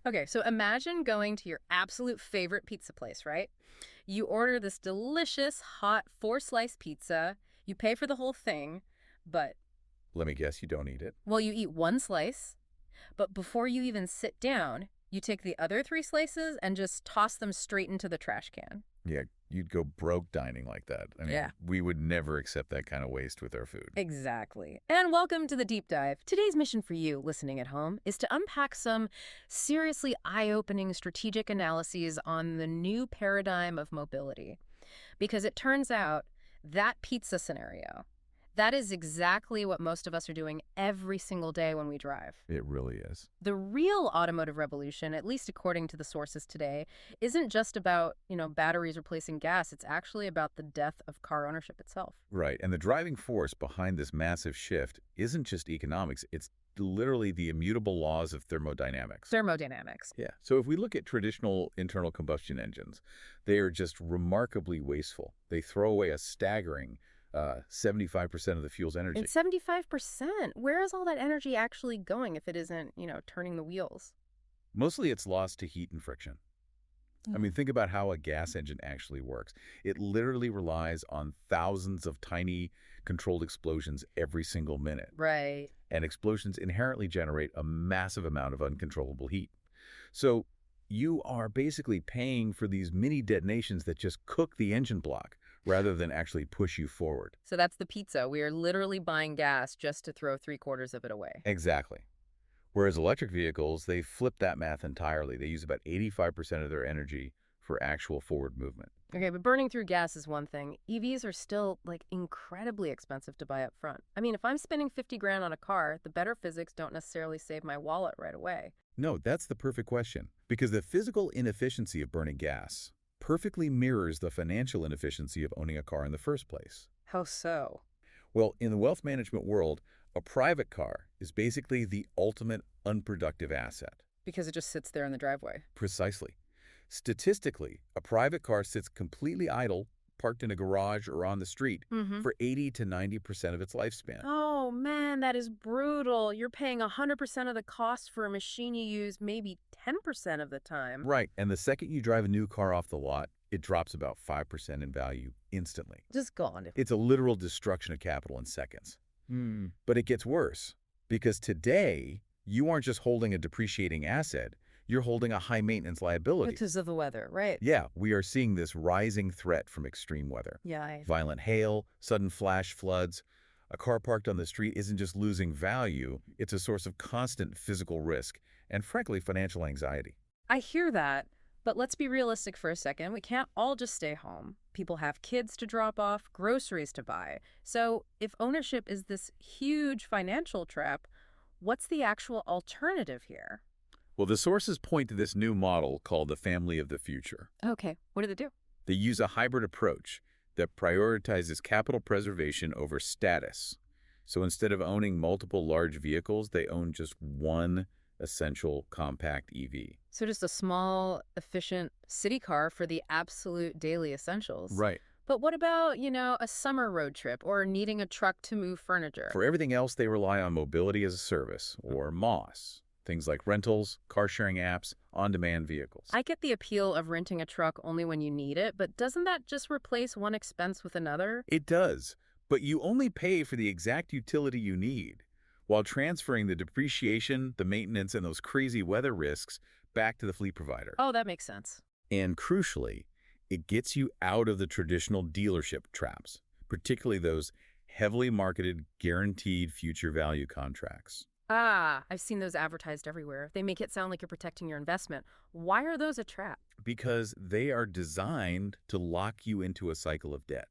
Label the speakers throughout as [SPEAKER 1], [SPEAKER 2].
[SPEAKER 1] Okay, so imagine going to your absolute favorite pizza place, right? You order this delicious, hot, four-slice pizza. You pay for the whole thing, but,
[SPEAKER 2] Let me guess, you don't eat it.
[SPEAKER 1] well, you eat one slice, but before you even sit down, you take the other three slices and just toss them straight into the trash can.
[SPEAKER 2] Yeah, you'd go broke dining like that. I
[SPEAKER 1] Yeah.
[SPEAKER 2] mean, we would never accept that kind of waste with our food.
[SPEAKER 1] Exactly. And welcome to the deep dive. Today's mission for you, listening at home, is to unpack some seriously eye-opening strategic analyses on the new paradigm of mobility. Because it turns out that pizza scenario, that is exactly what most of us are doing every single day when we drive.
[SPEAKER 2] It really is.
[SPEAKER 1] The real automotive revolution, at least according to the sources today, isn't just about, batteries replacing gas. It's actually about the death of car ownership itself.
[SPEAKER 2] Right. And the driving force behind this massive shift isn't just economics, it's literally the immutable laws of thermodynamics.
[SPEAKER 1] Thermodynamics.
[SPEAKER 2] Yeah. So if we look at traditional internal combustion engines, they are just remarkably wasteful. They throw away a staggering 75% of the fuel's energy.
[SPEAKER 1] And 75%. Where is all that energy actually going if it isn't, turning the wheels?
[SPEAKER 2] Mostly it's lost to heat and friction. I mean, think about how a gas engine actually works. It literally relies on thousands of tiny controlled explosions every single minute.
[SPEAKER 1] Right.
[SPEAKER 2] And explosions inherently generate a massive amount of uncontrollable heat. So you are basically paying for these mini detonations that just cook the engine block rather than actually push you forward.
[SPEAKER 1] So that's the pizza. We are literally buying gas just to throw three-quarters of it away.
[SPEAKER 2] Exactly. Whereas electric vehicles, they flip that math entirely. They use about 85% of their energy for actual forward movement.
[SPEAKER 1] Okay, but burning through gas is one thing. EVs are still, incredibly expensive to buy up front. I mean, if I'm spending 50 grand on a car, the better physics don't necessarily save my wallet right away.
[SPEAKER 2] No, that's the perfect question. Because the physical inefficiency of burning gas perfectly mirrors the financial inefficiency of owning a car in the first place.
[SPEAKER 1] How so?
[SPEAKER 2] Well, in the wealth management world, a private car is basically the ultimate unproductive asset.
[SPEAKER 1] Because it just sits there in the driveway.
[SPEAKER 2] Precisely. Statistically, a private car sits completely idle, parked in a garage or on the street,
[SPEAKER 1] Mm-hmm.
[SPEAKER 2] for 80 to 90% of its lifespan.
[SPEAKER 1] Oh, man, that is brutal. You're paying 100% of the cost for a machine you use maybe 10% of the time.
[SPEAKER 2] Right, and the second you drive a new car off the lot, it drops about 5% in value instantly.
[SPEAKER 1] Just gone.
[SPEAKER 2] It's a literal destruction of capital in seconds. But it gets worse, because today, you aren't just holding a depreciating asset, you're holding a high-maintenance liability.
[SPEAKER 1] Because of the weather, right?
[SPEAKER 2] Yeah, we are seeing this rising threat from extreme weather.
[SPEAKER 1] Yeah,
[SPEAKER 2] Violent hail, sudden flash floods. A car parked on the street isn't just losing value, it's a source of constant physical risk and, frankly, financial anxiety.
[SPEAKER 1] I hear that, but let's be realistic for a second. We can't all just stay home. People have kids to drop off, groceries to buy. So if ownership is this huge financial trap, what's the actual alternative here?
[SPEAKER 2] Well, the sources point to this new model called the family of the future.
[SPEAKER 1] Okay, what do they do?
[SPEAKER 2] They use a hybrid approach that prioritizes capital preservation over status. So instead of owning multiple large vehicles, they own just one essential compact EV.
[SPEAKER 1] So just a small, efficient city car for the absolute daily essentials.
[SPEAKER 2] Right.
[SPEAKER 1] But what about, a summer road trip or needing a truck to move furniture?
[SPEAKER 2] For everything else, they rely on mobility as a service, or MaaS. Things like rentals, car-sharing apps, on-demand vehicles.
[SPEAKER 1] I get the appeal of renting a truck only when you need it, but doesn't that just replace one expense with another?
[SPEAKER 2] It does, but you only pay for the exact utility you need, while transferring the depreciation, the maintenance, and those crazy weather risks back to the fleet provider.
[SPEAKER 1] Oh, that makes sense.
[SPEAKER 2] And crucially, it gets you out of the traditional dealership traps, particularly those heavily marketed, guaranteed future value contracts.
[SPEAKER 1] Ah, I've seen those advertised everywhere. They make it sound like you're protecting your investment. Why are those a trap?
[SPEAKER 2] Because they are designed to lock you into a cycle of debt.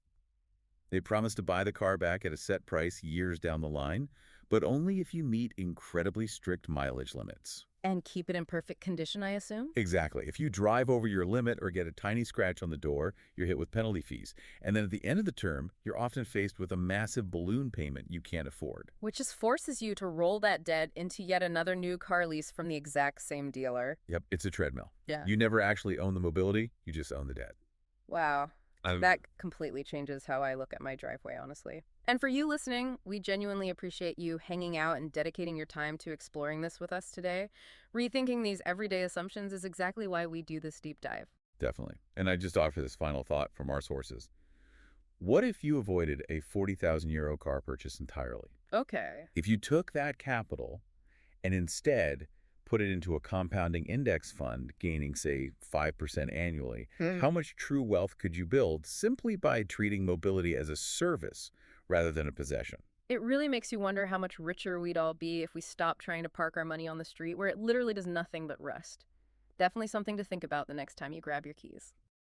[SPEAKER 2] They promise to buy the car back at a set price years down the line, but only if you meet incredibly strict mileage limits.
[SPEAKER 1] And keep it in perfect condition, I assume?
[SPEAKER 2] Exactly. If you drive over your limit or get a tiny scratch on the door, you're hit with penalty fees. And then at the end of the term, you're often faced with a massive balloon payment you can't afford.
[SPEAKER 1] Which just forces you to roll that debt into yet another new car lease from the exact same dealer.
[SPEAKER 2] Yep, it's a treadmill.
[SPEAKER 1] Yeah.
[SPEAKER 2] You never actually own the mobility, you just own the debt.
[SPEAKER 1] Wow.
[SPEAKER 2] I've
[SPEAKER 1] That completely changes how I look at my driveway, honestly. And for you listening, we genuinely appreciate you hanging out and dedicating your time to exploring this with us today. Rethinking these everyday assumptions is exactly why we do this deep dive.
[SPEAKER 2] definitely. And I just offer this final thought from our sources. What if you avoided a 40,000 euro car purchase entirely?
[SPEAKER 1] Okay.
[SPEAKER 2] If you took that capital and instead put it into a compounding index fund, gaining, say, 5% annually,
[SPEAKER 1] Hmm.
[SPEAKER 2] how much true wealth could you build simply by treating mobility as a service rather than a possession?
[SPEAKER 1] It really makes you wonder how much richer we'd all be if we stopped trying to park our money on the street where it literally does nothing but rust. Definitely something to think about the next time you grab your keys.